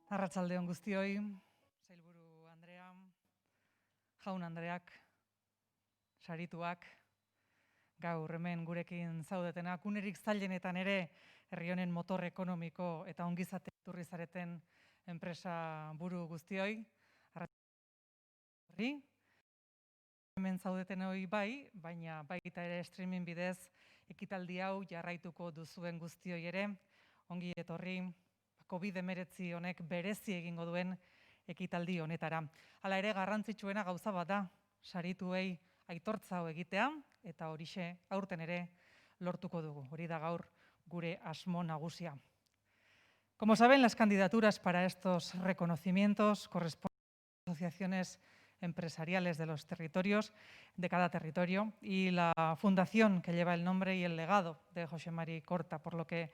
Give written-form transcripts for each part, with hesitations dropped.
Arratsalde on guztioi, sailburu Andrea, jaun Andreak, sarituak, gaur hemen gurekin zaudetenak, unerik zailenetan ere herri honen motor ekonomiko eta ongizate iturri zareten enpresa buru guztioi. Hemen zaudetenoi bai, baina baita ere streaming bidez ekitaldi hau jarraituko duzuen guztioi ere, ongi etorri COVID-19 honek berezi egingo duen ekitaldi honetara. Hala ere garrantzitsuena gauza bat da, sarituei aitortza hau egitea eta horixe aurten ere lortuko dugu. Hori da gaur gure asmo nagusia. Como saben, las candidaturas para estos reconocimientos corresponden a asociaciones empresariales de los territorios, de cada territorio, y la fundación que lleva el nombre y el legado de José Mari Corta, por lo que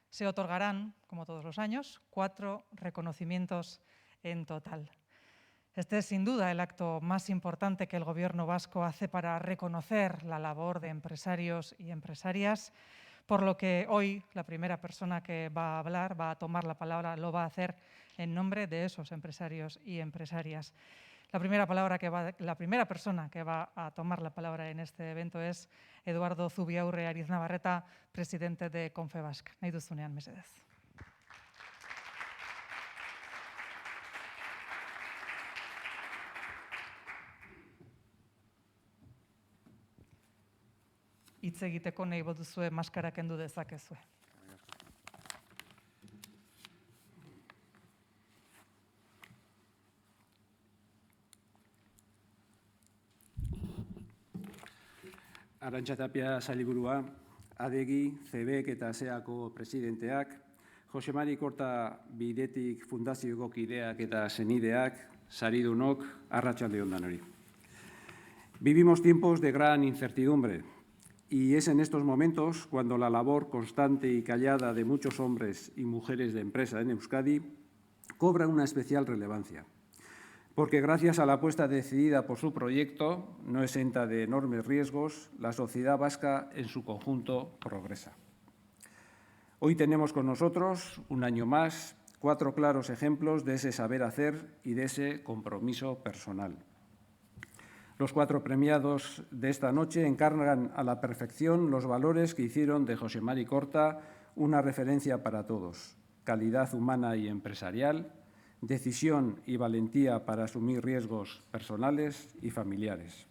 se otorgarán, como todos los años, 4 reconocimientos en total. Este es sin duda el acto más importante que el Gobierno vasco hace para reconocer la labor de empresarios y empresarias, por lo que hoy la primera persona que va a hablar, va a tomar la palabra, lo va a hacer en nombre de esos empresarios y empresarias. La primera persona que va a tomar la palabra en este evento es Eduardo Zubiaurre Ariznabarreta, presidente de Confebask. Nahi duzunean, mesedez. Hitz egiteko nahi baduzue maskara kendu dezakezue. Arantxa Tapia sailburua, ADEGI, CEBEK eta SEAko presidenteak, Jose Mari Korta Bidetik fundazioko kideak eta senideak, saridunok, arratsalde on danori. Vivimos tiempos de gran incertidumbre y es en estos momentos cuando la labor constante y callada de muchos hombres y mujeres de empresa en Euskadi cobra una especial relevancia. Porque gracias a la apuesta decidida por su proyecto, no exenta de enormes riesgos, la sociedad vasca en su conjunto progresa. Hoy tenemos con nosotros, un año más, 4 claros ejemplos de ese saber hacer y de ese compromiso personal. Los 4 premiados de esta noche encarnan a la perfección los valores que hicieron de José Mari Corta una referencia para todos: calidad humana y empresarial, decisión y valentía para asumir riesgos personales y familiares.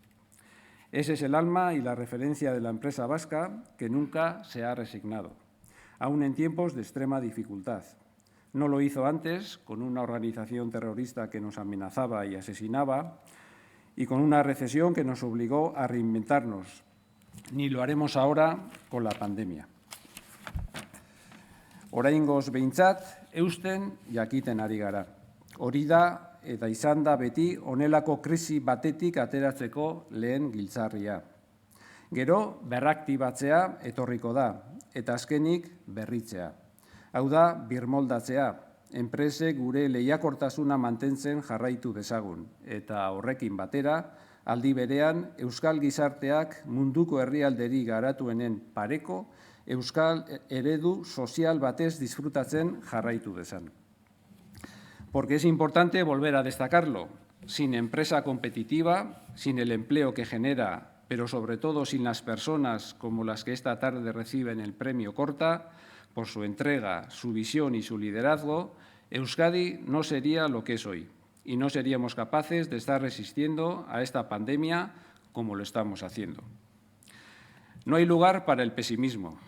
Ese es el alma y la referencia de la empresa vasca, que nunca se ha resignado, aún en tiempos de extrema dificultad. No lo hizo antes con una organización terrorista que nos amenazaba y asesinaba y con una recesión que nos obligó a reinventarnos, ni lo haremos ahora con la pandemia. Oraingoz behintzat, eusten jakiten ari gara. Hori da eta izan da beti honelako krisi batetik ateratzeko lehen giltzarria. Gero berraktibatzea etorriko da, eta azkenik berritzea. Hau da, birmoldatzea, enpresek gure lehiakortasuna mantentzen jarraitu dezagun, eta horrekin batera, aldi berean, euskal gizarteak munduko herrialderi garatuenen pareko, euskal eredu sozial batez disfrutatzen jarraitu dezan. Porque es importante volver a destacarlo. Sin empresa competitiva, sin el empleo que genera, pero sobre todo sin las personas como las que esta tarde reciben el premio Corta, por su entrega, su visión y su liderazgo, Euskadi no sería lo que es hoy y no seríamos capaces de estar resistiendo a esta pandemia como lo estamos haciendo. No hay lugar para el pesimismo,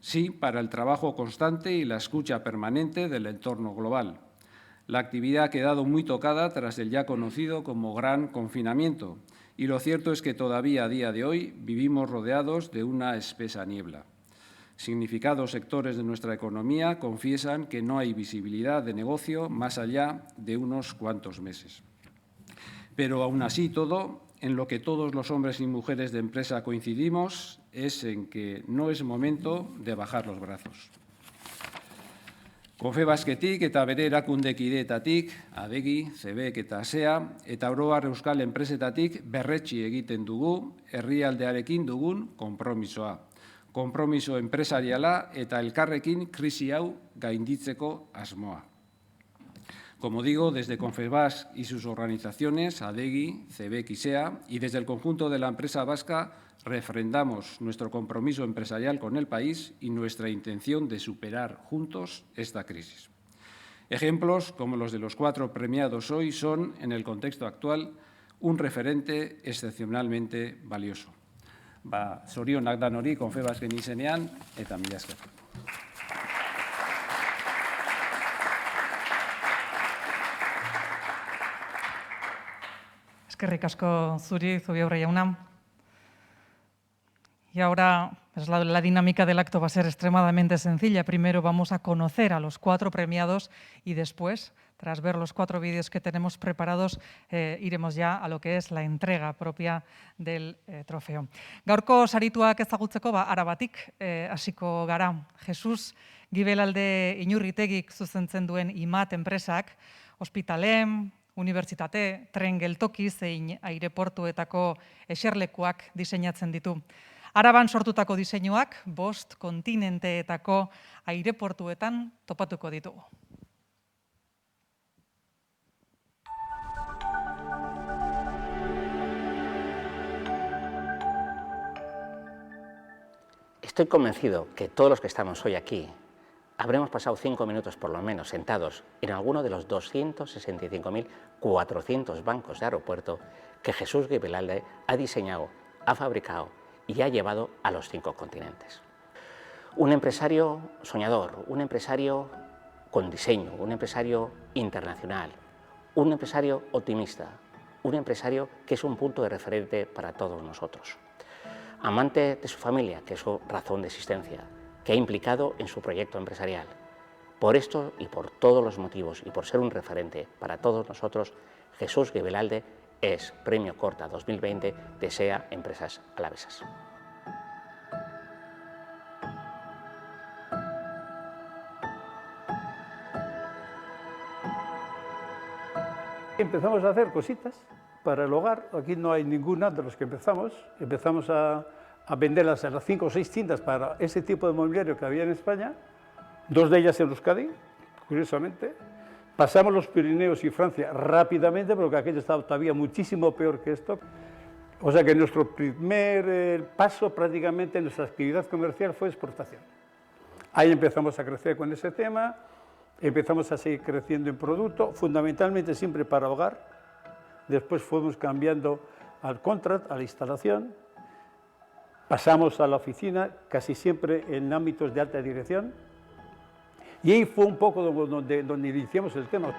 sí para el trabajo constante y la escucha permanente del entorno global. La actividad ha quedado muy tocada tras el ya conocido como gran confinamiento y lo cierto es que todavía a día de hoy vivimos rodeados de una espesa niebla. Significados sectores de nuestra economía confiesan que no hay visibilidad de negocio más allá de unos cuantos meses. Pero aún así todo, en lo que todos los hombres y mujeres de empresa coincidimos, es en que no es momento de bajar los brazos. Confebasketik eta bere erakundekideetatik, ADEGI, CEBEK eta SEA, eta oro har euskal enpresetatik berretsi egiten dugu herrialdearekin dugun konpromisoa. Konpromiso enpresariala eta elkarrekin krisi hau gainditzeko asmoa. Como digo, desde Confebask y sus organizaciones, ADEGI, CEBEC y SEA, y desde el conjunto de la empresa vasca, refrendamos nuestro compromiso empresarial con el país y nuestra intención de superar juntos esta crisis. Ejemplos como los de los 4 premiados hoy son, en el contexto actual, un referente excepcionalmente valioso. Zorionak danori Confebasken izenean eta mila esker. Eskerrik asko zuri, Zubiaurre jauna. Y ahora pues la dinámica del acto va a ser extremadamente sencilla. Primero vamos a conocer a los 4 premiados y después, tras ver los 4 vídeos que tenemos preparados, iremos ya a lo que es la entrega propia del trofeo. Gaurko sarituak ezagutzeko Arabatik hasiko gara. Jesus Gibelalde Inurritegik zuzentzen duen IMAT enpresak, ospitale, unibertsitate, tren geltoki zein aireportuetako eserlekuak diseinatzen ditu. Araban sortutako diseinuak 5 kontinenteetako aireportuetan topatuko ditugu. Estoy convencido que todos los que estamos hoy aquí habremos pasado 5 minutos por lo menos sentados en alguno de los 265.400 bancos de aeropuerto que Jesús Gibelalde ha diseñado, ha fabricado y ha llevado a los 5 continentes. Un empresario soñador, un empresario con diseño, un empresario internacional, un empresario optimista, un empresario que es un punto de referente para todos nosotros. Amante de su familia, que es su razón de existencia, que ha implicado en su proyecto empresarial. Por esto y por todos los motivos y por ser un referente para todos nosotros, Jesús Gibelalde es Premio Corta 2020 de SEA Empresas Alavesas. Empezamos a hacer cositas para el hogar. Aquí no hay ninguna de los que empezamos. Empezamos a venderlas a las 5 o 6 tiendas para ese tipo de mobiliario que había en España, 2 de ellas en Euskadi, curiosamente. Pasamos los Pirineos y Francia rápidamente, porque aquello estaba todavía muchísimo peor que esto. O sea que nuestro primer paso prácticamente en nuestra actividad comercial fue exportación. Ahí empezamos a crecer con ese tema, empezamos a seguir creciendo en producto, fundamentalmente siempre para hogar. Después fuimos cambiando al contract, a la instalación. Pasamos a la oficina, casi siempre en ámbitos de alta dirección. Y ahí fue un poco donde iniciamos el tema.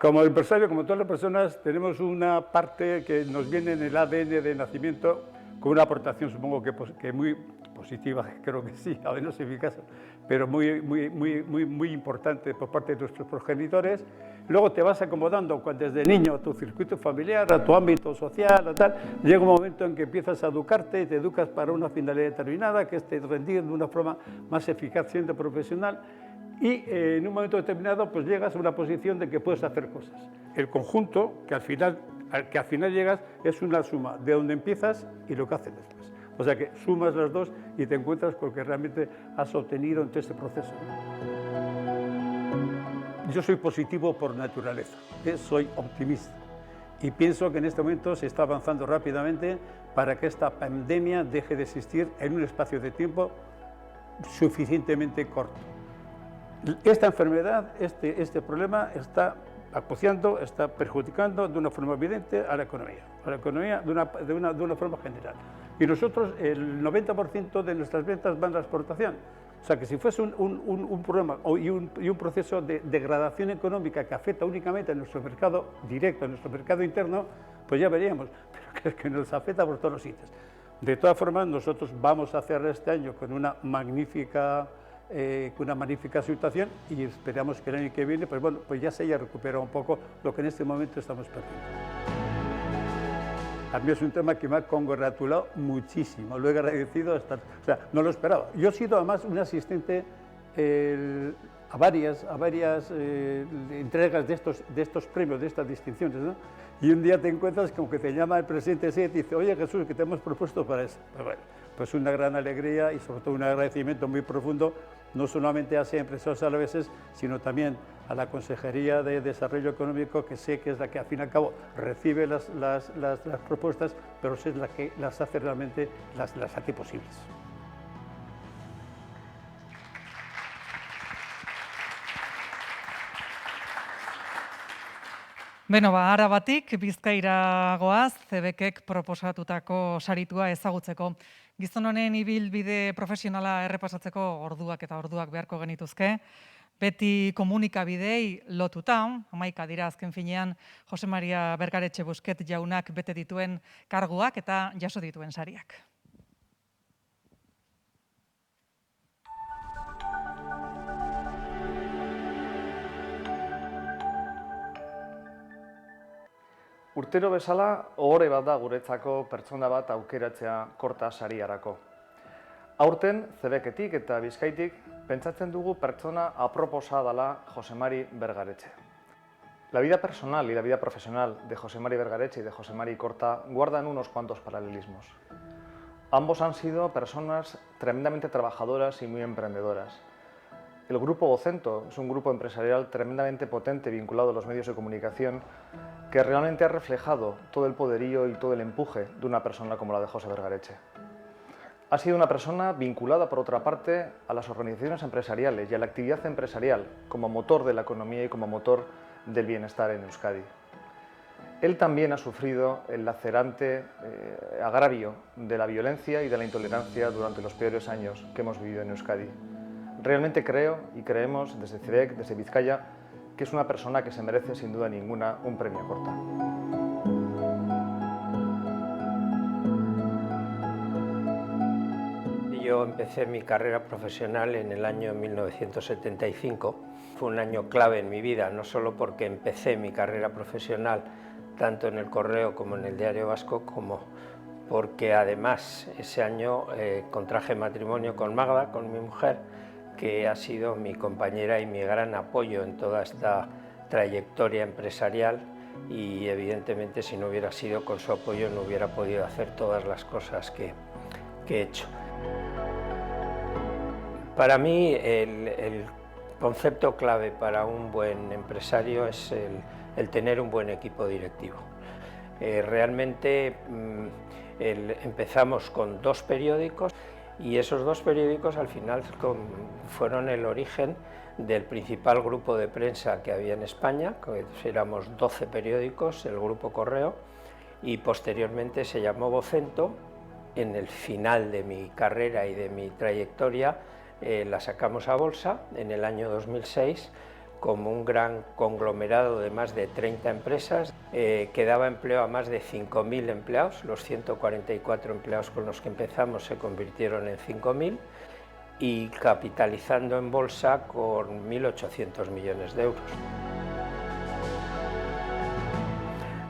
Como empresario, como todas las personas, tenemos una parte que nos viene en el ADN de nacimiento, con una aportación, supongo que muy positiva, creo que sí, a ver, no sé mi caso, pero muy importante por parte de nuestros progenitores. Luego te vas acomodando desde niño a tu circuito familiar, a tu ámbito social, a tal. Llega un momento en que empiezas a educarte y te educas para una finalidad determinada, que es rendir de una forma más eficaz siendo profesional. Y en un momento determinado pues llegas a una posición de que puedes hacer cosas. El conjunto, al que al final llegas, es una suma de donde empiezas y lo que haces después. O sea que sumas las dos y te encuentras con lo que realmente has obtenido en todo este proceso. Yo soy positivo por naturaleza, soy optimista y pienso que en este momento se está avanzando rápidamente para que esta pandemia deje de existir en un espacio de tiempo suficientemente corto. Esta enfermedad, este problema está acuciando, está perjudicando de una forma evidente a la economía de una forma general. Y nosotros, el 90% de nuestras ventas van a la exportación. O sea que si fuese un problema y un proceso de degradación económica que afecta únicamente a nuestro mercado directo, a nuestro mercado interno, pues ya veríamos, pero que nos afecta por todos los sitios. De todas formas, nosotros vamos a cerrar este año con una magnífica situación y esperamos que el año que viene, pues bueno, pues ya se haya recuperado un poco lo que en este momento estamos perdiendo. A mí es un tema que me ha congratulado muchísimo, lo he agradecido hasta, o sea, no lo esperaba. Yo he sido además un asistente a varias entregas de estos premios, de estas distinciones, ¿no? Y un día te encuentras como que te llama el presidente y te dice, oye Jesús, ¿qué te hemos propuesto para eso? Pues bueno, pues una gran alegría y sobre todo un agradecimiento muy profundo no solamente a empresarios alaveses, sino también a la Consejería de Desarrollo Económico, que sé que es la que al fin y al cabo recibe las propuestas, pero es la que las hace realmente, las hace posibles. Beno, Arabatik Bizkaira goaz, CEBEKek proposatutako saritua ezagutzeko. Gizon honen ibilbide profesionala errepasatzeko orduak eta orduak beharko genituzke. Beti komunikabidei lotuta, 11 dira azken finean Jose Maria Bergaretxe Busquet jaunak bete dituen karguak eta jaso dituen sariak. Urtero bezala, ohore bat da guretzako pertsona bat aukeratzea korta sariarako. Aurten, CEBEKetik eta Bizkaitik pentsatzen dugu pertsona aproposa dela Jose Mari Bergaretxe. La vida personal y la vida profesional de Jose Mari Bergaretxe y de Jose Mari Corta guardan unos cuantos paralelismos. Ambos han sido personas tremendamente trabajadoras y muy emprendedoras. El grupo Vocento es un grupo empresarial tremendamente potente vinculado a los medios de comunicación que realmente ha reflejado todo el poderío y todo el empuje de una persona como la de José Bergaretxe. Ha sido una persona vinculada, por otra parte, a las organizaciones empresariales y a la actividad empresarial como motor de la economía y como motor del bienestar en Euskadi. Él también ha sufrido el lacerante agravio de la violencia y de la intolerancia durante los peores años que hemos vivido en Euskadi. Realmente creo y creemos desde CEBEK, desde Vizcaya, que es una persona que se merece sin duda ninguna un premio Corta. Yo empecé mi carrera profesional en el año 1975. Fue un año clave en mi vida, no solo porque empecé mi carrera profesional tanto en el Correo como en el Diario Vasco, como porque además ese año contraje matrimonio con Magda, con mi mujer, que ha sido mi compañera y mi gran apoyo en toda esta trayectoria empresarial, y evidentemente si no hubiera sido con su apoyo no hubiera podido hacer todas las cosas que he hecho. Para mí el concepto clave para un buen empresario es el tener un buen equipo directivo. Realmente empezamos con 2 periódicos y esos 2 periódicos al final fueron el origen del principal grupo de prensa que había en España, que éramos 12 periódicos, el Grupo Correo, y posteriormente se llamó Vocento. En el final de mi carrera y de mi trayectoria la sacamos a bolsa en el año 2006 como un gran conglomerado de más de 30 empresas que daba empleo a más de 5.000 empleados. Los 144 empleados con los que empezamos se convirtieron en 5.000 y capitalizando en bolsa con 1.800 millones de euros.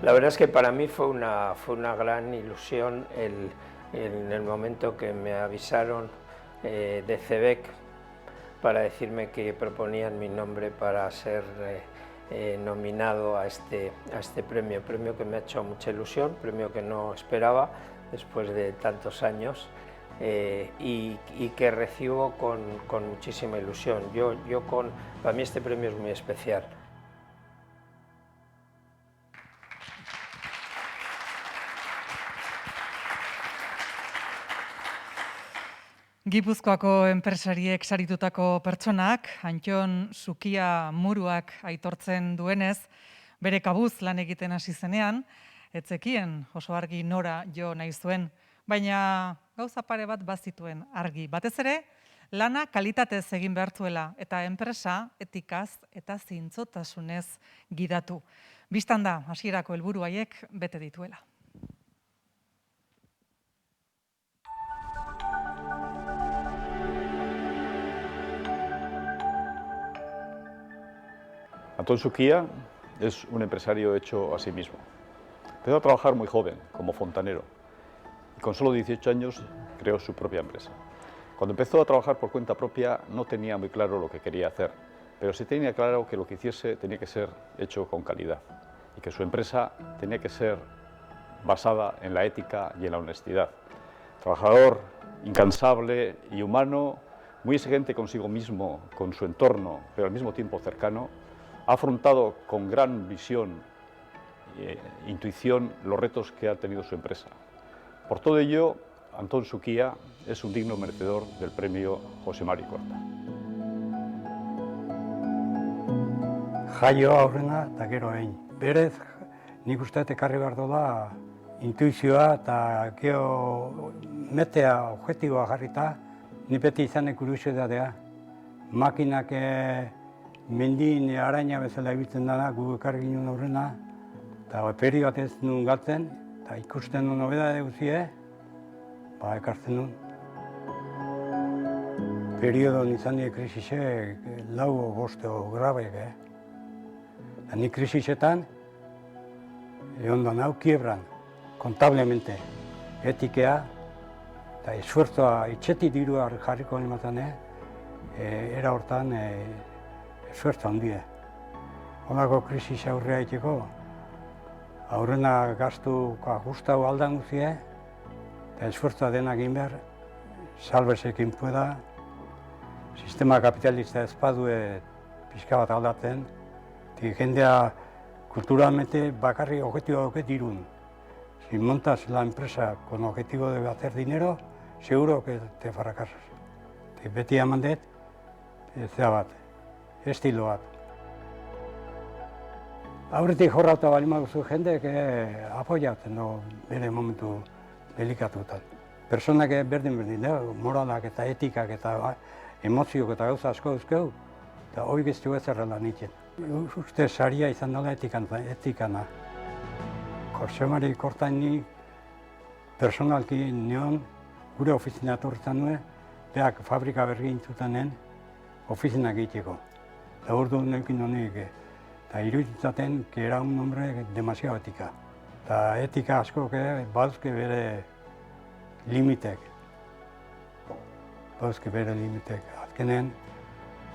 La verdad es que para mí fue una gran ilusión en el momento que me avisaron de CEBEK para decirme que proponían mi nombre para ser nominado a este premio que me ha hecho mucha ilusión, premio que no esperaba después de tantos años y que recibo con muchísima ilusión. Para mí este premio es muy especial. Gipuzkoako enpresariek saritutako pertsonak, Antxon Sukia Muruak aitortzen duenez, bere kabuz lan egiten hasi zenean, ez zekien oso argi nora jo nahi zuen, baina gauza pare bat bazituen argi. Batez ere, lana kalitatez egin behar zuela eta enpresa etikaz eta zintzotasunez gidatu. Bistan da, hasierako helburu haiek bete dituela. Antón Suquía es un empresario hecho a sí mismo. Empezó a trabajar muy joven, como fontanero, y con solo 18 años creó su propia empresa. Cuando empezó a trabajar por cuenta propia no tenía muy claro lo que quería hacer, pero sí tenía claro que lo que hiciese tenía que ser hecho con calidad y que su empresa tenía que ser basada en la ética y en la honestidad. Trabajador incansable y humano, muy exigente consigo mismo, con su entorno, pero al mismo tiempo cercano, ha afrontado con gran visión e intuición los retos que ha tenido su empresa. Por todo ello, Antón Suquía es un digno merecedor del premio José Mari Korta. Jaio aurrena eta gero egin. Berez, nik uste ekarri behar dola intuizioa eta metea objektiboa jarrita, ni beti izanek kuriositatea. Makinak mendin araina bezala ibiltzen dara, gu ekarri ginen aurrena, eta peri bat ez nuen galtzen, eta ikusten nuen nobedade guzie, ekartzen nuen. Periodon izan die krisise, 4 o 5 grabek, Eta ni krisisetan, egon da nau kiebran, kontablemente, etikea, eta esfuerzoa, itxetik dirua jarriko animatan, era hortan esfuerzo handie. Honako krisis aurrea iteko, aurrena gastu ajustau aldan guzie, eta esfuerzoa denak egin behar, salbesekin pueda, sistema kapitalista ez badue pixka bat aldatzen, jendea culturalmente bakarri objetivo dauke dirun. Si montas la empresa con objetivo de hacer dinero, seguro que te fracasas. Beti eman dut, zera bat, estilo bat. Aurretik jorrauta bali maduzu jendeek apoiatzen du bere momentu delikatuetan. Personak berdin, moralak eta etikak eta emozioak eta gauza asko duzkeu, eta hori geztu ez errela nintzen. Uste saria izan dela etikana. Jose Mari Korta ni personalki neon gure ofizina etortzen nuen, beak fabrika berri intzutanen ofizinak egiteko. Eta ordu neukin honek, eta iruditzaten que era un hombre demasiado etika. Eta etika asko baduzke bere limitek. Azkenen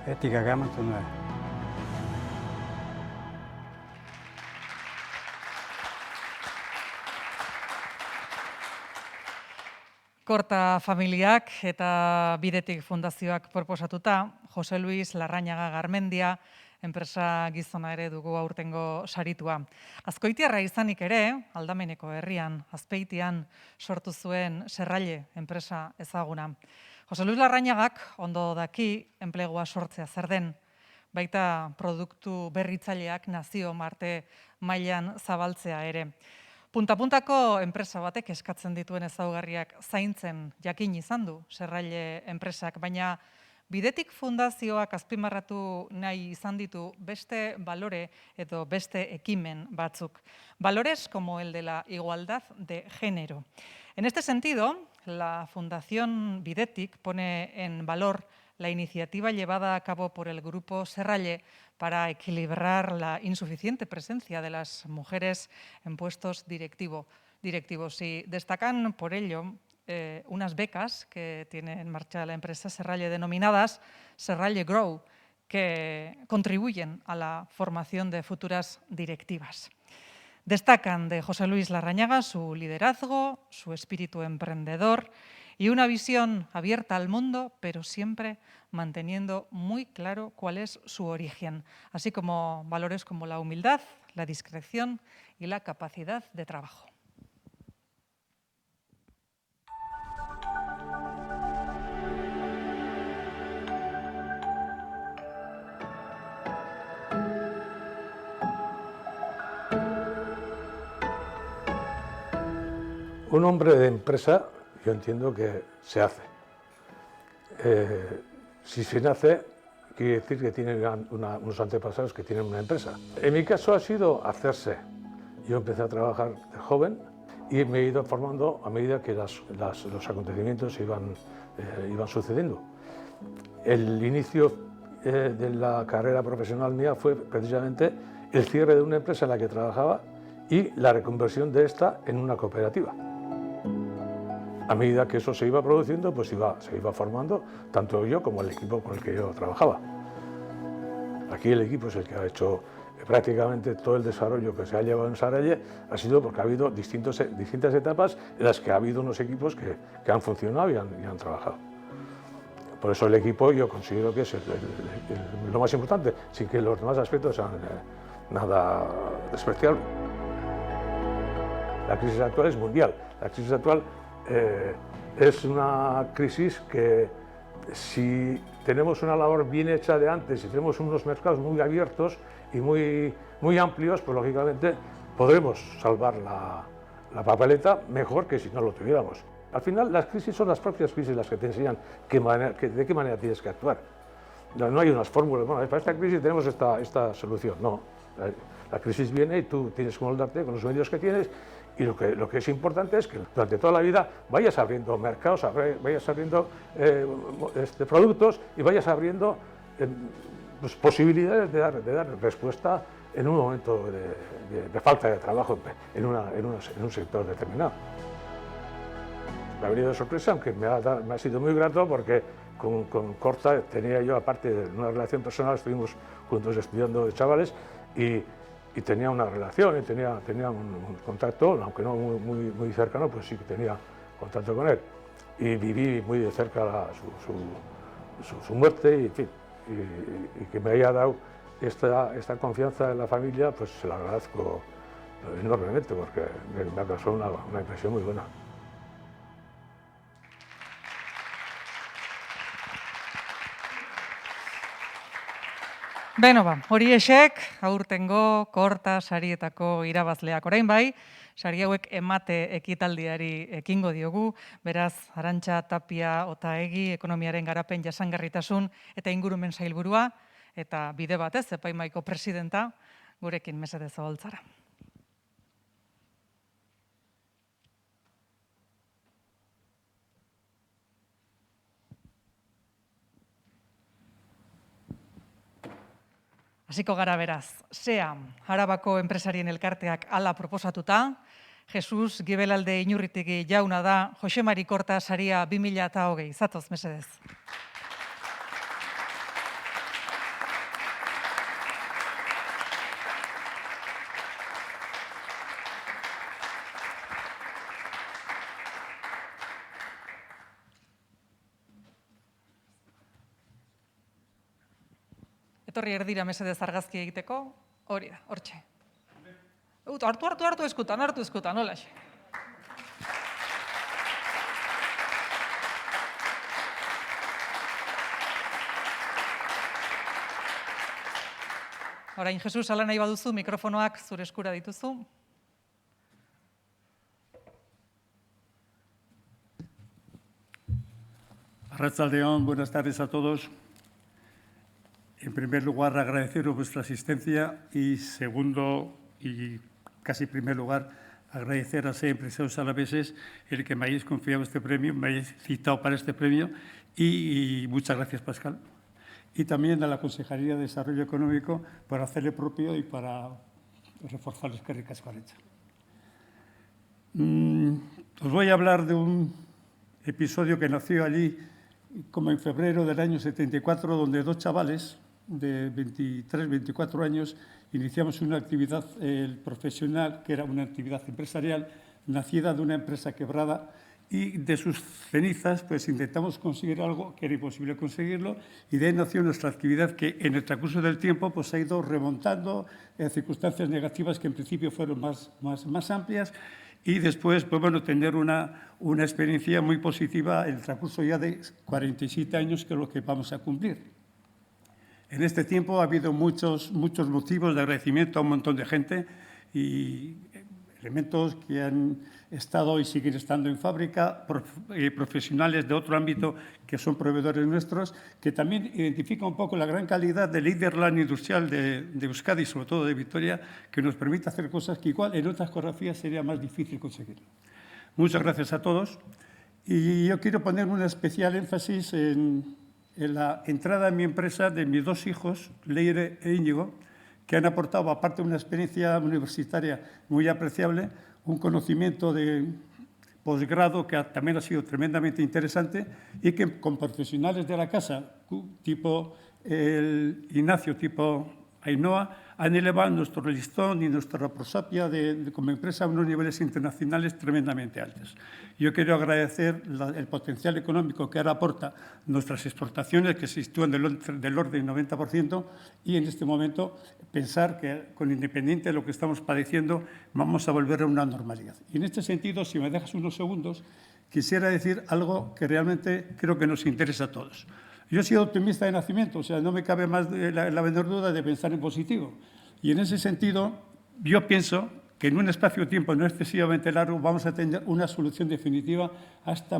etika gamantzen nuen. Korta familiak eta Bidetik Fundazioak proposatuta, Jose Luis Larrañaga Garmendia enpresa gizona ere dugu aurtengo saritua. Azkoitiarra izanik ere, Aldameneko herrian, Azpeitian sortu zuen Serralle enpresa ezaguna. Jose Luis Larrañagak ondo daki enplegua sortzea zer den, baita produktu berritzaileak nazio marte mailan zabaltzea ere. Punta-puntako enpresa batek eskatzen dituen ezaugarriak zaintzen jakin izan du Serralle enpresak, baina Bidetik Fundazioak azpimarratu nahi izan ditu beste balore edo beste ekimen batzuk. Valores como el de la igualdad de género. En este sentido, la Fundación Bidetik pone en valor la iniciativa llevada a cabo por el Grupo Serralle para equilibrar la insuficiente presencia de las mujeres en puestos directivos. Y destacan por ello unas becas que tiene en marcha la empresa Serralle denominadas Serralle Grow, que contribuyen a la formación de futuras directivas. Destacan de José Luis Larrañaga su liderazgo, su espíritu emprendedor y una visión abierta al mundo, pero siempre manteniendo muy claro cuál es su origen, así como valores como la humildad, la discreción y la capacidad de trabajo. Un hombre de empresa, yo entiendo que se hace. Si se nace, quiere decir que tiene unos antepasados que tienen una empresa. En mi caso ha sido hacerse. Yo empecé a trabajar de joven y me he ido formando a medida que los acontecimientos iban sucediendo. El inicio de la carrera profesional mía fue precisamente el cierre de una empresa en la que trabajaba y la reconversión de esta en una cooperativa. A medida que eso se iba produciendo, pues se iba formando tanto yo como el equipo con el que yo trabajaba. Aquí el equipo es el que ha hecho prácticamente todo el desarrollo que se ha llevado en Serralle, ha sido porque ha habido distintas etapas en las que ha habido unos equipos que han funcionado y han trabajado. Por eso el equipo yo considero que es lo más importante, sin que los demás aspectos sean nada despreciable. La crisis actual es mundial. La crisis actual es una crisis que, si tenemos una labor bien hecha de antes, si tenemos unos mercados muy abiertos y muy amplios, pues lógicamente podremos salvar la papeleta mejor que si no lo tuviéramos. Al final, las crisis son las propias crisis las que te enseñan de qué manera tienes que actuar. No hay unas fórmulas, bueno, para esta crisis tenemos esta solución, no. La crisis viene y tú tienes que moldarte con los medios que tienes, y lo que es importante es que durante toda la vida vayas abriendo mercados, vayas abriendo productos y vayas abriendo pues, posibilidades de dar respuesta en un momento de falta de trabajo en un sector determinado. Me ha venido de sorpresa, aunque me ha sido muy grato, porque con Corta tenía yo, aparte de una relación personal, estuvimos juntos estudiando de chavales y tenía una relación y tenía un contacto, aunque no muy cercano, pues sí que tenía contacto con él. Y viví muy de cerca su muerte y, en fin, y que me haya dado esta confianza en la familia, pues se la agradezco enormemente, porque me ha causado una impresión muy buena. Beno ba, horiexek aurtengo Korta sarietako irabazleak. Orain bai, sari hauek emate ekitaldiari ekingo diogu, beraz, Arantxa Tapia Otaegi, ekonomiaren garapen jasangarritasun eta ingurumen sailburua, eta bide batez, epaimahaiko presidenta, gurekin mesedez zabaltzara. Hasiko gara beraz, SEA, Arabako enpresarien elkarteak hala proposatuta, Jesus Gibelalde Inurritegi jauna da, Jose Mari Korta saria 2020, zatoz, mesedez. Etorri erdira mesedez argazki egiteko, hori da, hortxe. Hartu eskutan, holaxe. Orain, Jesus, ala nahi baduzu, mikrofonoak zure eskura dituzu. Arratsaldeon, buenas tardes a todos. En primer lugar, agradeceros vuestra asistencia y, segundo, y casi primer lugar, agradecer a SEA Empresarios Alaveses el que me hayáis confiado este premio, me hayáis citado para este premio y muchas gracias, Pascal. Y también a la Consejería de Desarrollo Económico por hacerle propio y para reforzar los que ricasco han hecho. Os voy a hablar de un episodio que nació allí como en febrero del año 74, donde dos chavales de 23, 24 años iniciamos una actividad profesional, que era una actividad empresarial, nacida de una empresa quebrada, y de sus cenizas pues intentamos conseguir algo que era imposible conseguirlo, y de ahí nació nuestra actividad, que en el transcurso del tiempo pues ha ido remontando circunstancias negativas que en principio fueron más amplias, y después pues, bueno, tener una experiencia muy positiva en el transcurso ya de 47 años, que es lo que vamos a cumplir. En este tiempo ha habido muchos motivos de agradecimiento a un montón de gente y elementos que han estado y siguen estando en fábrica, profesionales de otro ámbito que son proveedores nuestros, que también identifica un poco la gran calidad del Liderland industrial de Euskadi, sobre todo de Vitoria, que nos permite hacer cosas que igual en otras geografías sería más difícil conseguir. Muchas gracias a todos. Y yo quiero poner un especial énfasis en la entrada en mi empresa de mis dos hijos, Leire e Íñigo, que han aportado, aparte de una experiencia universitaria muy apreciable, un conocimiento de posgrado que también ha sido tremendamente interesante, y que con profesionales de la casa, tipo Ignacio, tipo Ainhoa, han elevado nuestro listón y nuestra prosapia como empresa a unos niveles internacionales tremendamente altos. Yo quiero agradecer el potencial económico que ahora aporta nuestras exportaciones, que se sitúan del orden del 90%, y en este momento pensar que, con independiente de lo que estamos padeciendo, vamos a volver a una normalidad. Y en este sentido, si me dejas unos segundos, quisiera decir algo que realmente creo que nos interesa a todos. Yo he sido optimista de nacimiento, o sea, no me cabe más la menor duda de pensar en positivo. Y en ese sentido, yo pienso que en un espacio de tiempo no excesivamente largo vamos a tener una solución definitiva a esta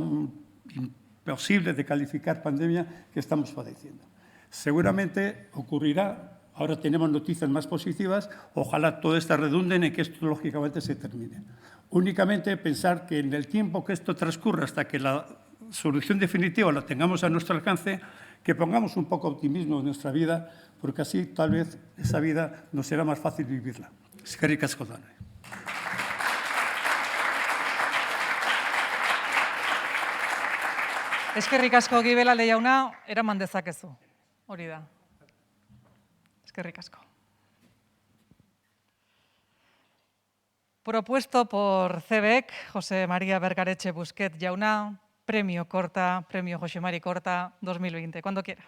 imposible de calificar pandemia que estamos padeciendo. Seguramente ocurrirá, ahora tenemos noticias más positivas, ojalá todo esto redunde en que esto lógicamente se termine. Únicamente pensar que en el tiempo que esto transcurra hasta que la solución definitiva la tengamos a nuestro alcance, que pongamos un poco de optimismo en nuestra vida, porque así tal vez esa vida nos será más fácil vivirla. Eskerrik asko denoi. Eskerrik asko Gibelalde jauna, eraman dezakezu. Hori da. Eskerrik asko. Propuesto por CBEC, José María Bergaretxe Busquet jauna, Premio Corta, Premio José Mari Corta 2020. Cuando quiera.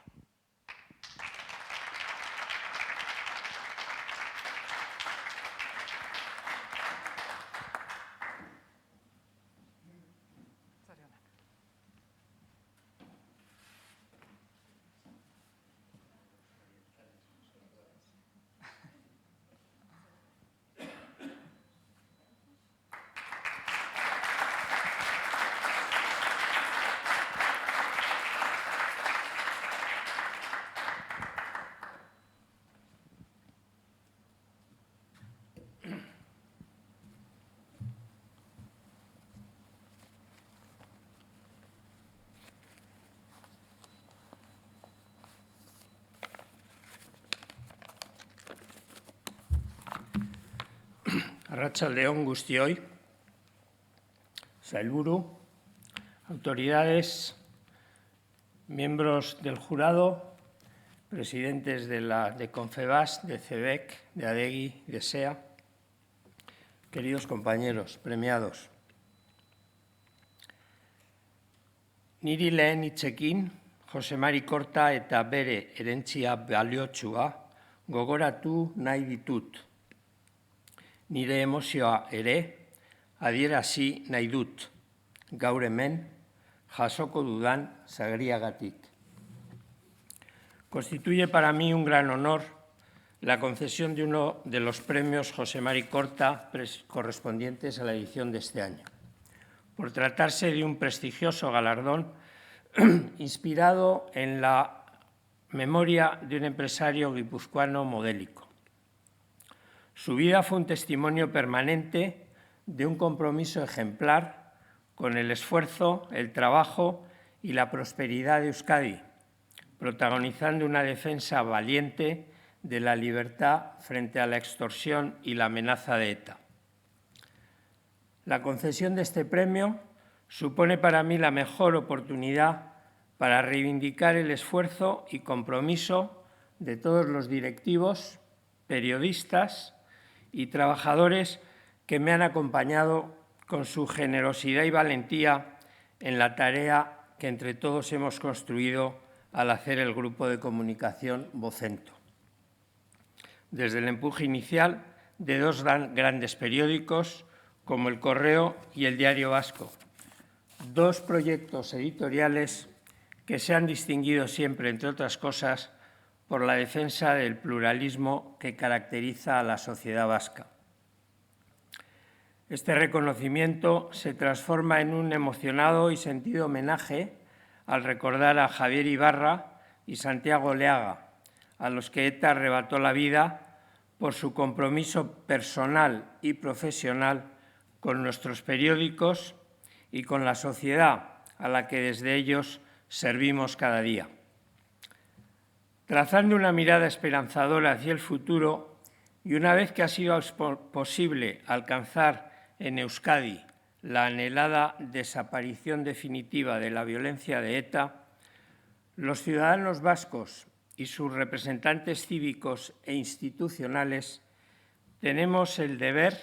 Arratsalde-on guztioi, sailburu, autoridades, miembros del jurado, presidentes de Confebask, de CBEC, de ADEGI, de SEA, queridos compañeros premiados. Niri lehen hitzekin, Jose Mari Korta eta bere erentzia baliotsua gogoratu nahi ditut. Nire emozioa ere, adierazi nahi dut, gaur hemen, jasoko dudan zagriagatik. Constituye para mí un gran honor la concesión de uno de los premios Jose Mari Korta correspondientes a la edición de este año, por tratarse de un prestigioso galardón inspirado en la memoria de un empresario guipuzcoano modélico. Su vida fue un testimonio permanente de un compromiso ejemplar con el esfuerzo, el trabajo y la prosperidad de Euskadi, protagonizando una defensa valiente de la libertad frente a la extorsión y la amenaza de ETA. La concesión de este premio supone para mí la mejor oportunidad para reivindicar el esfuerzo y compromiso de todos los directivos, periodistas y trabajadores que me han acompañado con su generosidad y valentía en la tarea que entre todos hemos construido al hacer el grupo de comunicación Vocento. Desde el empuje inicial de dos grandes periódicos como El Correo y El Diario Vasco, dos proyectos editoriales que se han distinguido siempre, entre otras cosas, por la defensa del pluralismo que caracteriza a la sociedad vasca. Este reconocimiento se transforma en un emocionado y sentido homenaje al recordar a Javier Ibarra y Santiago Oleaga, a los que ETA arrebató la vida por su compromiso personal y profesional con nuestros periódicos y con la sociedad a la que desde ellos servimos cada día. Trazando una mirada esperanzadora hacia el futuro y una vez que ha sido posible alcanzar en Euskadi la anhelada desaparición definitiva de la violencia de ETA, los ciudadanos vascos y sus representantes cívicos e institucionales, tenemos el deber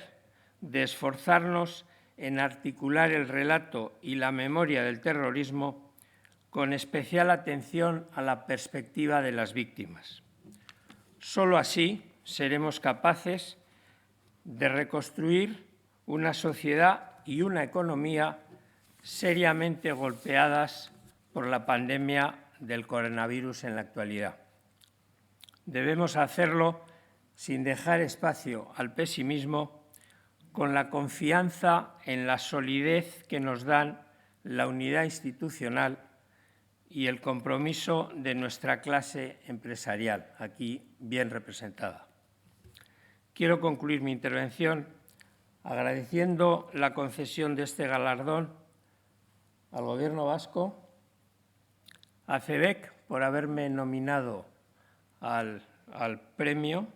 de esforzarnos en articular el relato y la memoria del terrorismo con especial atención a la perspectiva de las víctimas. Solo así seremos capaces de reconstruir una sociedad y una economía seriamente golpeadas por la pandemia del coronavirus en la actualidad. Debemos hacerlo sin dejar espacio al pesimismo, con la confianza en la solidez que nos dan la unidad institucional y el compromiso de nuestra clase empresarial, aquí bien representada. Quiero concluir mi intervención agradeciendo la concesión de este galardón al Gobierno vasco, a CEBEC por haberme nominado al premio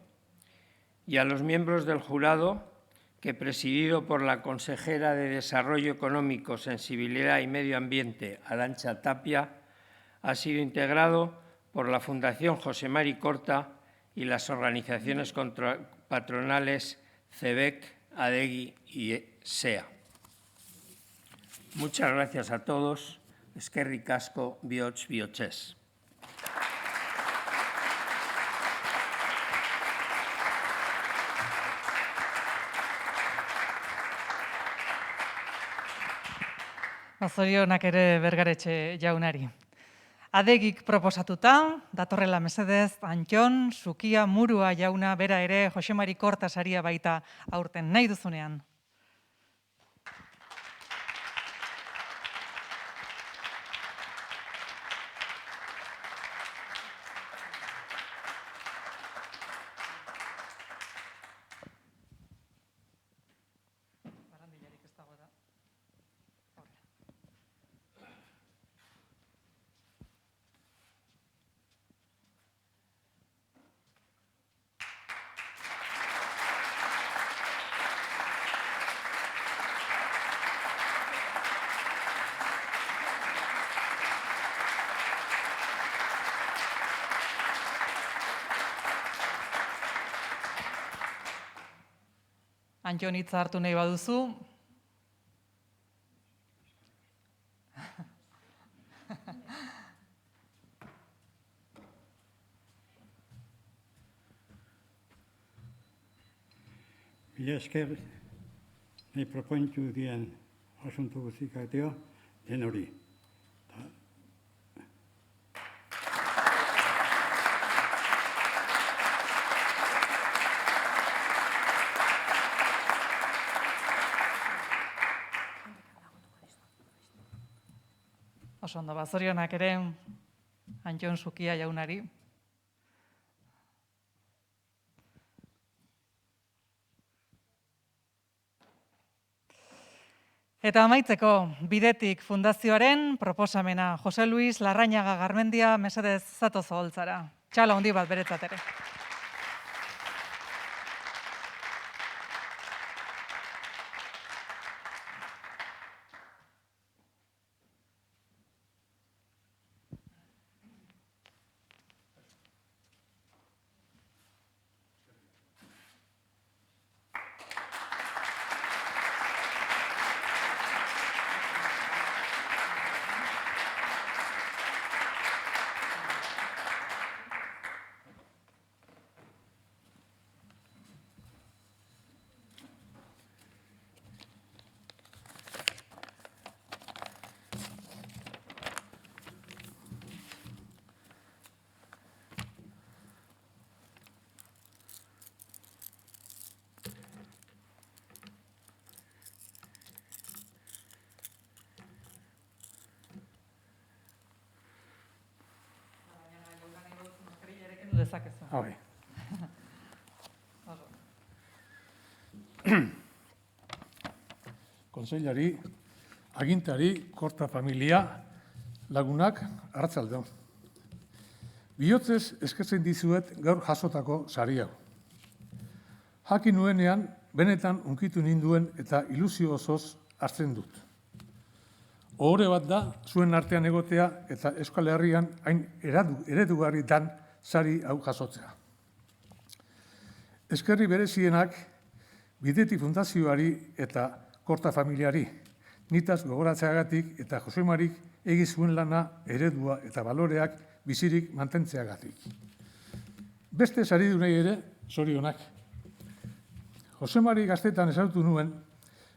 y a los miembros del jurado que, presidido por la consejera de Desarrollo Económico, Sensibilidad y Medio Ambiente, Arantxa Tapia, ha sido integrado por la Fundación José Mari Corta y las organizaciones patronales CEBEC, ADEGI y SEA. Muchas gracias a todos. Eskerrik asko, bihotz bihotzez. Zorionak ere Bergaretxe jaunari. Adegik proposatuta, datorrela mesedez, Antxon, Sukia, Murua jauna, bera ere Jose Mari Korta saria baita aurten nahi duzunean. Antxon hitza hartu nahi baduzu. Mila esker, nahi propointu dien asuntu guztikatea den hori. Oso ondo, zorionak ere Antxon Sukia jaunari. Eta amaitzeko, Bidetik Fundazioaren proposamena. Jose Luis Larrañaga Garmendia, mesedez zatoz oholtzara. Txalo handi bat beretzat ere. Dezakezu. Bai. Kontseilari, agintari, Korta familia, lagunak, arratsaldon. Bihotzez eskertzen dizuet gaur jasotako sari hau. Jakin nuenean, benetan hunkitu ninduen eta ilusio osoz hartzen dut. Ohore bat da zuen artean egotea eta Euskal Herrian hain eredugarri dan sari hau jasotzea. Eskerri berezienak Bidetik Fundazioari eta Korta familiari, nitaz gogoratzeagatik eta Josemarik egin zuen lana, eredua eta baloreak bizirik mantentzeagatik. Beste saridunei ere zorionak. Josemari gaztetan ezagutu nuen,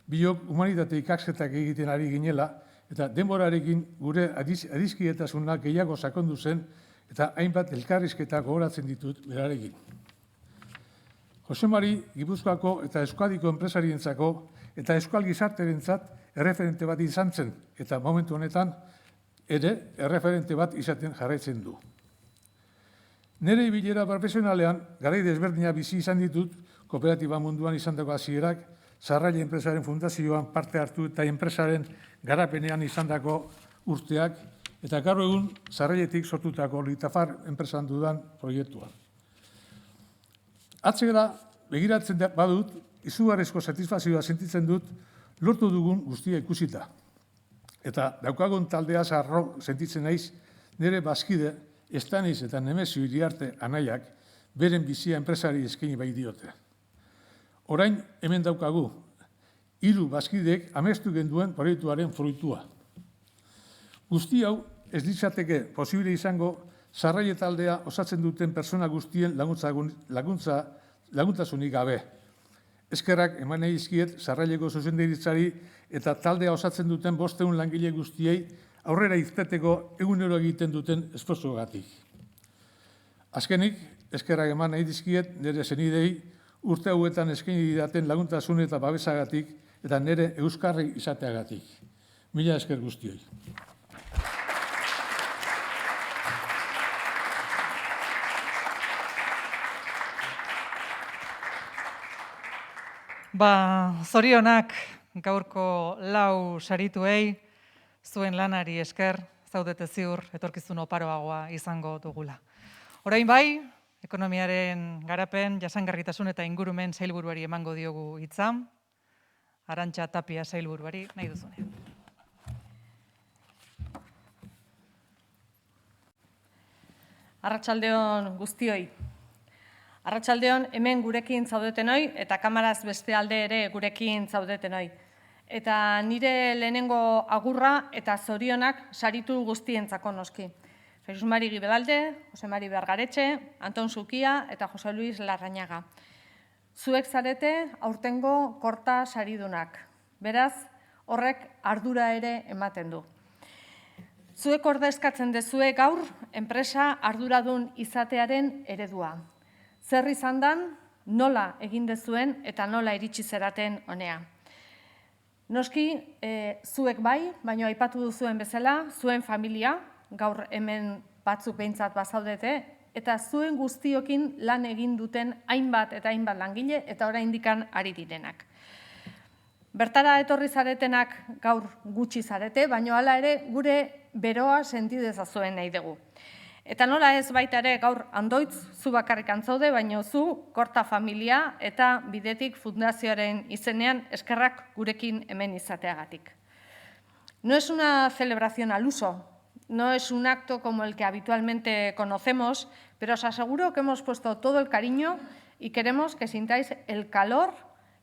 biok humanitate ikasketak egiten ari ginela eta denborarekin gure adizkietasunak gehiago sakondu zen eta hainbat elkarrizketa gogoratzen ditut berarekin. Josemari Gipuzkoako eta Euskadiko enpresarientzako eta euskal gizarterentzat erreferente bat izan zen eta momentu honetan ere erreferente bat izaten jarraitzen du. Nere ibilera profesionalean garai desberdina bizi izan ditut kooperatiba munduan izandako hasierak, Sarraile enpresaren fundazioan parte hartu eta enpresaren garapenean izandako urteak eta gaur egun Sarrailetik sortutako Litafar enpresan dudan proiektua. Atzera begiratzen badut, izugarrizko satisfazioa sentitzen dut lortu dugun guztia ikusita. Eta daukagun taldea zarro sentitzen naiz nire bazkide Estaniz eta Nemezio Iriarte anaiak beren bizia enpresari eskaini bai diote. Orain hemen daukagu, 3 bazkideek amestu genduen proiektuaren fruitua. Guzti hau ez litzateke posible izango Sarraile taldea osatzen duten pertsona guztien laguntasunik gabe. Eskerrak eman nahi dizkiet Sarraileko zuzendaritzari eta taldea osatzen duten 500 langile guztiei aurrera irteteko egunero egiten duten esfortzuagatik. Azkenik, eskerrak eman nahi dizkiet nire senidei urte hauetan eskaini didaten laguntasun eta babesagatik eta nire euskarri izateagatik. Mila esker guztioi. Zorionak gaurko 4 sarituei, zuen lanari esker, zaudete ziur, etorkizun oparoagoa izango dugula. Orain bai, ekonomiaren garapen, jasangarritasun eta ingurumen sailburuari emango diogu hitza. Arantxa Tapia sailburuari, nahi duzunean. Arratsaldeon guztioi. Arratsaldeon hemen gurekin zaudetenoi eta kamaraz beste alde ere gurekin zaudetenoi. Eta nire lehenengo agurra eta zorionak saritu guztientzako noski. Jesus Mari Gibelalde, Jose Mari Bergaretxe, Anton Zukia eta Jose Luis Larrañaga. Zuek zarete aurtengo korta saridunak. Beraz, horrek ardura ere ematen du. Zuek ordezkatzen dezue gaur enpresa arduradun izatearen eredua. Zer izan dan, nola egin dezuen eta nola iritsi zeraten honea. Noski, zuek bai, baina aipatu duzuen bezala, zuen familia, gaur hemen batzuk behintzat bazaudete, eta zuen guztiokin lan egin duten hainbat eta hainbat langile eta oraindikan ari direnak. Bertara etorri zaretenak gaur gutxi zarete, baina hala ere gure beroa sentidezazuen nahi dugu. Eta nola ez baita ere gaur Andoitz zu bakarrik antzaude, baina zu Korta familia eta Bidetik Fundazioaren izenean eskerrak gurekin hemen izateagatik. No es una celebración al uso, no es un acto como el que habitualmente conocemos, pero os aseguro que hemos puesto todo el cariño y queremos que sintáis el calor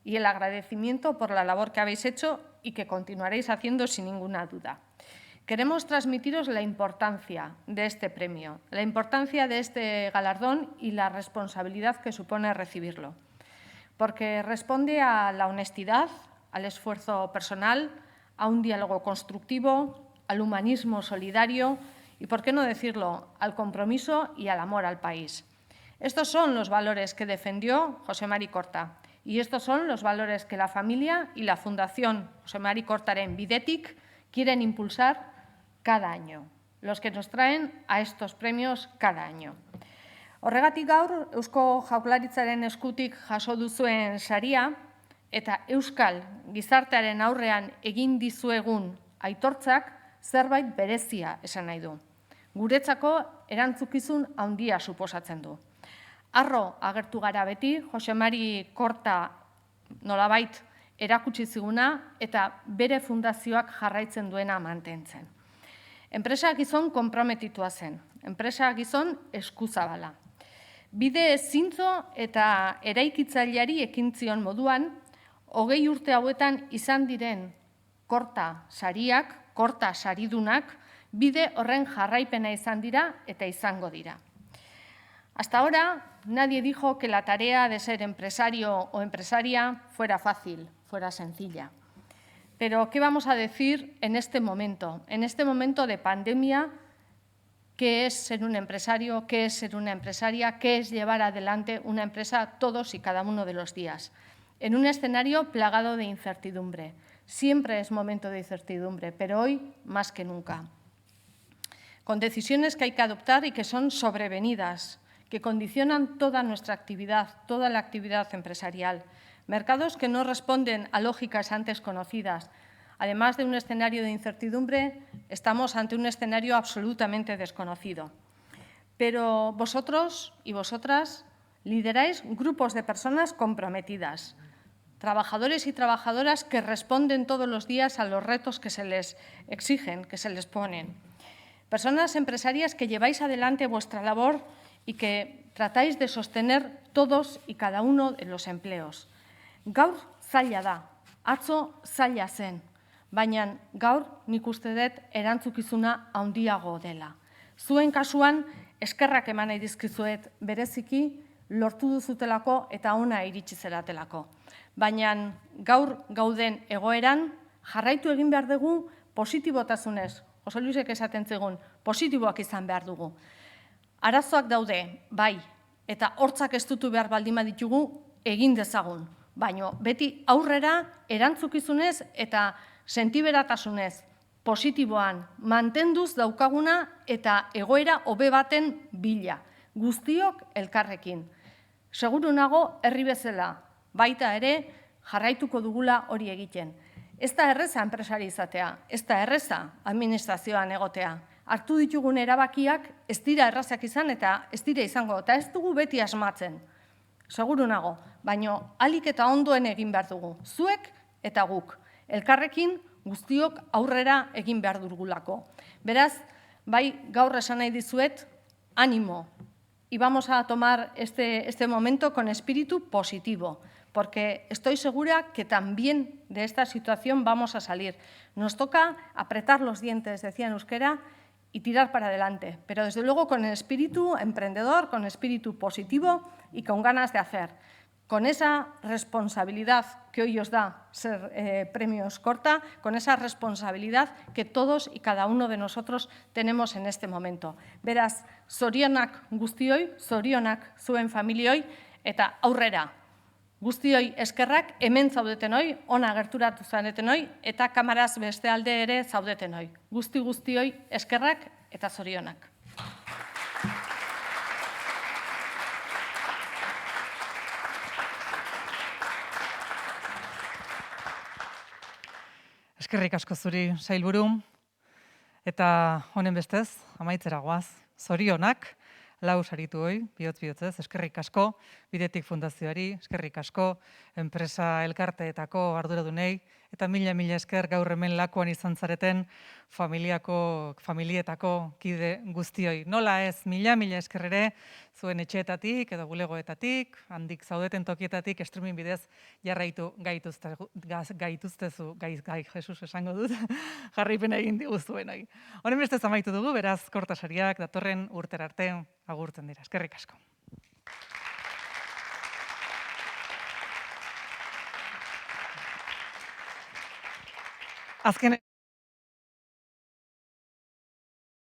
y el agradecimiento por la labor que habéis hecho y que continuaréis haciendo sin ninguna duda. Queremos transmitiros la importancia de este premio, la importancia de este galardón y la responsabilidad que supone recibirlo, porque responde a la honestidad, al esfuerzo personal, a un diálogo constructivo, al humanismo solidario y, por qué no decirlo, al compromiso y al amor al país. Estos son los valores que defendió Jose Mari Korta y estos son los valores que la familia y la Fundación Jose Mari Kortaren Bidetik quieren impulsar cada año, los que nos traen a estos premios cada año. Horregatik gaur, Eusko Jaurlaritzaren eskutik jaso duzuen saria eta euskal gizartearen aurrean egin dizuegun aitortzak zerbait berezia esan nahi du. Guretzako erantzukizun handia suposatzen du. Harro agertu gara beti, Jose Mari Korta nolabait erakutsi ziguna eta bere fundazioak jarraitzen duena mantentzen. Enpresa gizon konprometitua zen enpresa gizon eskuzabala. Bide zintzo eta eraikitzaileari ekin zion moduan, 20 urte hauetan izan diren korta sariak, korta saridunak, bide horren jarraipena izan dira eta izango dira. Hasta ahora, nadie dijo que la tarea de ser empresario o empresaria fuera fácil, fuera sencilla. Pero, ¿qué vamos a decir en este momento de pandemia? ¿Qué es ser un empresario? ¿Qué es ser una empresaria? ¿Qué es llevar adelante una empresa todos y cada uno de los días? En un escenario plagado de incertidumbre. Siempre es momento de incertidumbre, pero hoy más que nunca. Con decisiones que hay que adoptar y que son sobrevenidas, que condicionan toda nuestra actividad, toda la actividad empresarial. Mercados que no responden a lógicas antes conocidas. Además de un escenario de incertidumbre, estamos ante un escenario absolutamente desconocido. Pero vosotros y vosotras lideráis grupos de personas comprometidas, trabajadores y trabajadoras que responden todos los días a los retos que se les exigen, que se les ponen. Personas empresarias que lleváis adelante vuestra labor y que tratáis de sostener todos y cada uno de los empleos. Gaur zaila da, atzo zaila zen, baina gaur nik uste dut erantzukizuna handiago dela. Zuen kasuan eskerrak eman nahi dizkizuet bereziki lortu duzutelako eta ona iritsi zeratelako. Baina gaur gauden egoeran jarraitu egin behar dugu positibotasunez, Jose Luisek esaten zigun, positiboak izan behar dugu. Arazoak daude, bai, eta hortzak estutu behar baldin baditugu egin dezagun, baina beti aurrera erantzukizunez eta sentiberatasunez, positiboan, mantenduz daukaguna eta egoera hobe baten bila, guztiok elkarrekin. Seguru nago herri bezala, baita ere jarraituko dugula hori egiten. Ez da erreza enpresari izatea, ez da erreza administrazioan egotea. Hartu ditugun erabakiak ez dira errazak izan eta ez dira izango, eta ez dugu beti asmatzen. Seguru nago, baina ahalik eta ondoen egin behar dugu, zuek eta guk. Elkarrekin guztiok aurrera egin behar dugulako. Beraz, bai gaur esan nahi dizuet, ánimo. Y vamos a tomar este momento con espíritu positivo, porque estoy segura que también de esta situación vamos a salir. Nos toca apretar los dientes, decía en euskera, y tirar para adelante, pero desde luego con el espíritu emprendedor, con espíritu positivo y con ganas de hacer. Con esa responsabilidad que hoy os da ser Premios Korta, con esa responsabilidad que todos y cada uno de nosotros tenemos en este momento. Beraz, zorionak guztioi, zorionak zuen familioi, eta aurrera. Guztioi eskerrak, hemen zaudetenoi, ona gerturatu zaretenoi, eta kamaraz beste alde ere zaudetenoi. Guztioi eskerrak eta zorionak. Eskerrik asko zuri, sailburu, eta honen bestez, amaitzera goaz, zorionak, lau saritu hoi, bihotz-bihotzez, eskerrik asko, Bidetik Fundazioari, eskerrik asko, enpresa elkarteetako arduradunei, eta mila esker gaur hemen lakuan izan zareten familietako kide guztioi. Nola ez, mila esker ere, zuen etxeetatik edo bulegoetatik, handik zaudeten tokietatik, streaming bidez jarraitu gaituztezu, gai Jesus esango dut, jarraipen egin diguztuenoi. Honen bestez amaitu dugu, beraz, Korta sariak datorren urtera arte agurtzen dira. Eskerrik asko. Azken